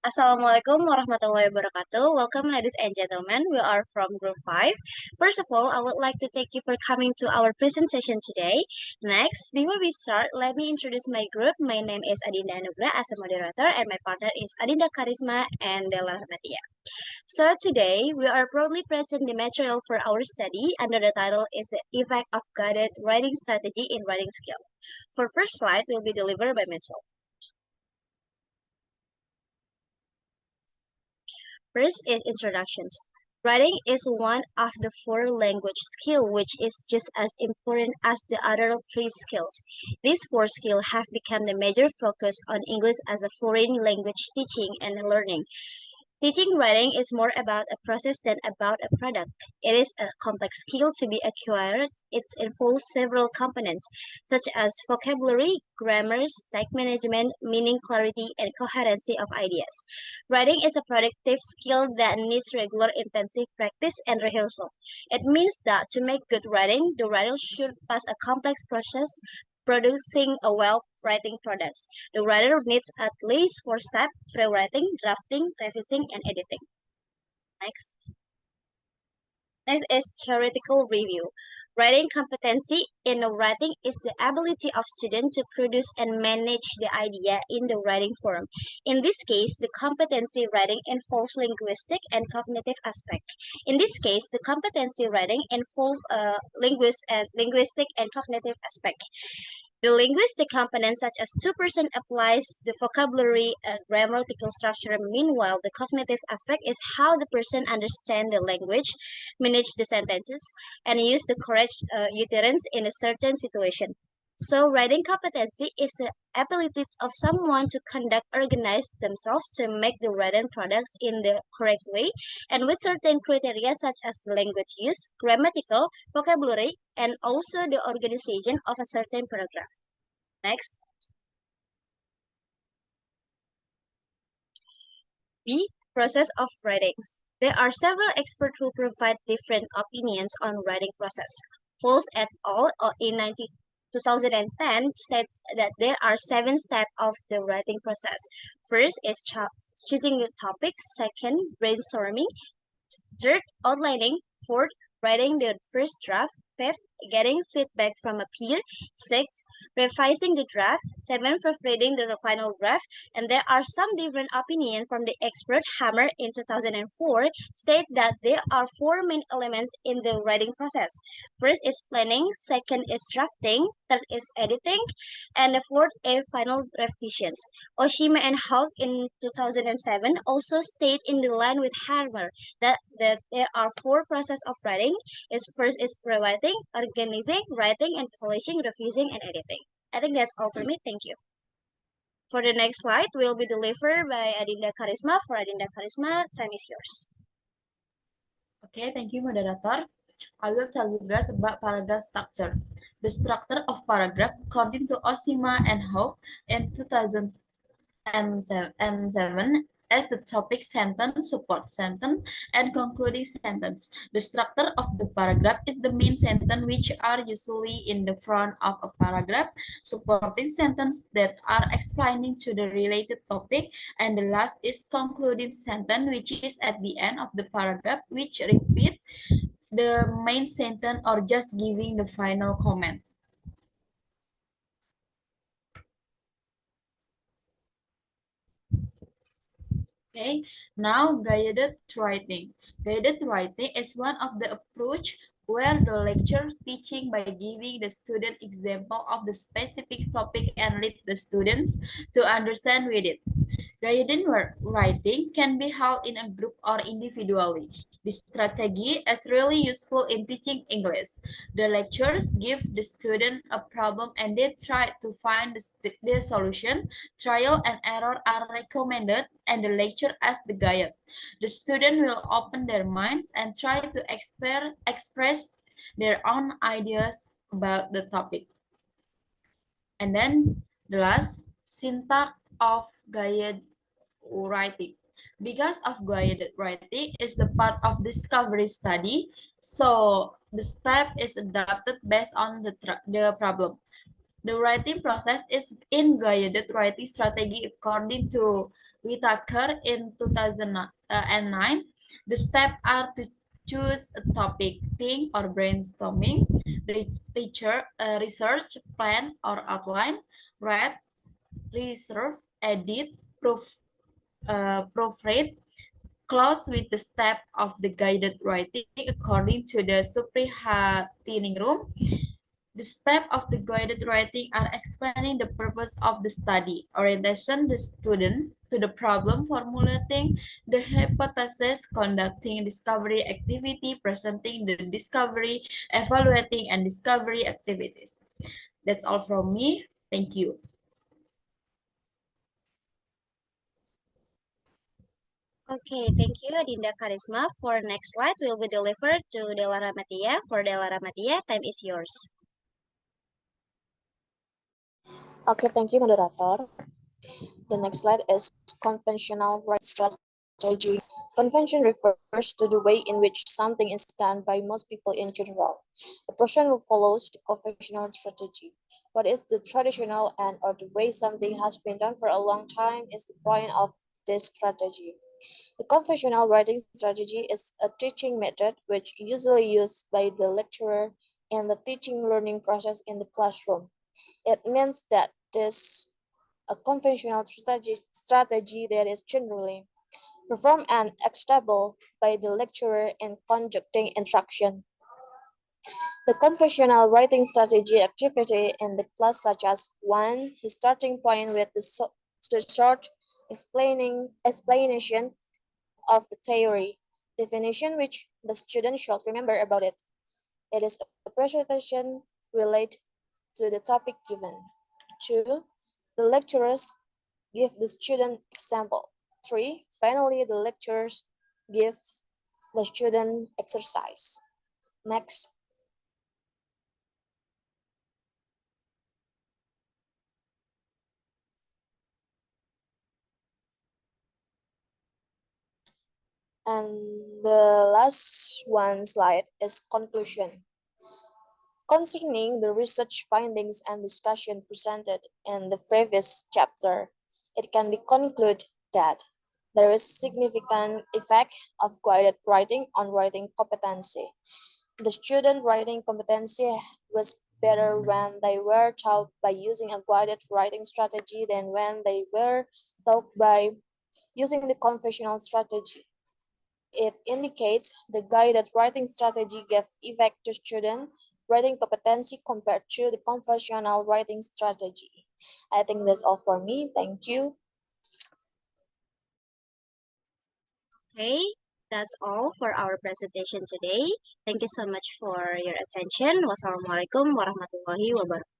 Assalamualaikum warahmatullahi wabarakatuh. Welcome, ladies and gentlemen. We are from Group 5. First of all, I would like to thank you for coming to our presentation today. Next, before we start, let me introduce my group. My name is Adinda Anugrah as a moderator, and my partner is Adinda Kharisma and Della. So today, we are proudly present the material for our study under the title is the effect of guided writing strategy in writing skill. For first slide will be delivered by myself. First is introductions. Writing is one of the four language skills which is just as important as the other three skills. These four skills have become the major focus on English as a foreign language teaching and learning. Teaching writing is more about a process than about a product. It is a complex skill to be acquired. It involves several components, such as vocabulary, grammar, type management, meaning clarity, and coherency of ideas. Writing is a productive skill that needs regular intensive practice and rehearsal. It means that to make good writing, the writer should pass a complex process producing a well-writing product. The writer needs at least four steps: pre-writing, drafting, revising, and editing. Next. Next is theoretical review. Writing competency in writing is the ability of students to produce and manage the idea in the writing form. In this case, the competency writing involves linguistic and cognitive aspect. In this case, the competency writing involves linguistic and cognitive aspect. The linguistic components such as 2% applies the vocabulary and grammatical structure. Meanwhile, the cognitive aspect is how the person understands the language, manage the sentences, and use the correct utterance in a certain situation. So writing competency is the ability of someone to conduct, organize themselves to make the written products in the correct way and with certain criteria such as the language use, grammatical, vocabulary, and also the organization of a certain paragraph. Next. B. Process of writing. There are several experts who provide different opinions on writing process. Falls et al. In 2010 states that there are 7 steps of the writing process. First is choosing the topic. Second, brainstorming. Third, outlining. Fourth, writing the first draft. Fifth, getting feedback from a peer. Sixth, revising the draft. Seventh, proofreading the final draft. And there are some different opinions from the expert. Hammer in 2004 state that there are 4 main elements in the writing process. First is planning. Second is drafting. Third is editing. And the fourth is final revisions. Oshima and Hawk in 2007 also state in the line with Hammer that there are 4 processes of writing. First is pre-writing, organizing, writing, and polishing, revising, and editing. I think that's all for me. Thank you. For the next slide, will be delivered by Adinda Kharisma. For Adinda Kharisma, time is yours. Okay, thank you, moderator. I will tell you guys about paragraph structure. The structure of paragraph, according to Osima and Hope in 2007, as the topic sentence, support sentence, and concluding sentence. The structure of the paragraph is the main sentence which are usually in the front of a paragraph, supporting sentence that are explaining to the related topic, and the last is concluding sentence which is at the end of the paragraph which repeat the main sentence or just giving the final comment. Okay, now guided writing. Guided writing is one of the approach where the lecturer teaching by giving the student example of the specific topic and lead the students to understand with it. Guided writing can be held in a group or individually. This strategy is really useful in teaching English. The lecturers give the student a problem and they try to find the solution. Trial and error are recommended and the lecturer as the guide. The student will open their minds and try to express their own ideas about the topic. And then the last, syntax of guided writing. Because of guided writing is the part of discovery study, so the step is adapted based on the problem. The writing process is in guided writing strategy according to Whitaker in 2009. The steps are to choose a topic, think or brainstorming, research, plan or outline, read, reserve, edit, proofread, close with the step of the guided writing according to the Suprihatinning room. The steps of the guided writing are explaining the purpose of the study, orientation the student to the problem, formulating the hypothesis, conducting discovery activity, presenting the discovery, evaluating and discovery activities. That's all from me. Thank you. Okay, thank you, Adinda Kharisma. For next slide will be delivered to Della Rahmattia. For Della Rahmattia, time is yours. Okay, thank you, moderator. The next slide is conventional writing strategy. Convention refers to the way in which something is done by most people in general. A person who follows the conventional strategy. What is the traditional and or the way something has been done for a long time is the point of this strategy. The conventional writing strategy is a teaching method which usually used by the lecturer in the teaching learning process in the classroom. It means that this a conventional strategy that is generally performed and acceptable by the lecturer in conducting instruction. The conventional writing strategy activity in the class such as 1. The starting point with the short explanation of the theory, definition which the student should remember about it. It is a presentation related to the topic given. 2. The lecturers give the student example. 3. Finally, the lecturers give the student exercise. Next. And the last one slide is conclusion. Concerning the research findings and discussion presented in the previous chapter, it can be concluded that there is significant effect of guided writing on writing competency. The student writing competency was better when they were taught by using a guided writing strategy than when they were taught by using the conventional strategy. It indicates the guided writing strategy gave effect to student writing competency compared to the conventional writing strategy. I think that's all for me. Thank you. Okay, that's all for our presentation today. Thank you so much for your attention. Wassalamualaikum warahmatullahi wabarakatuh.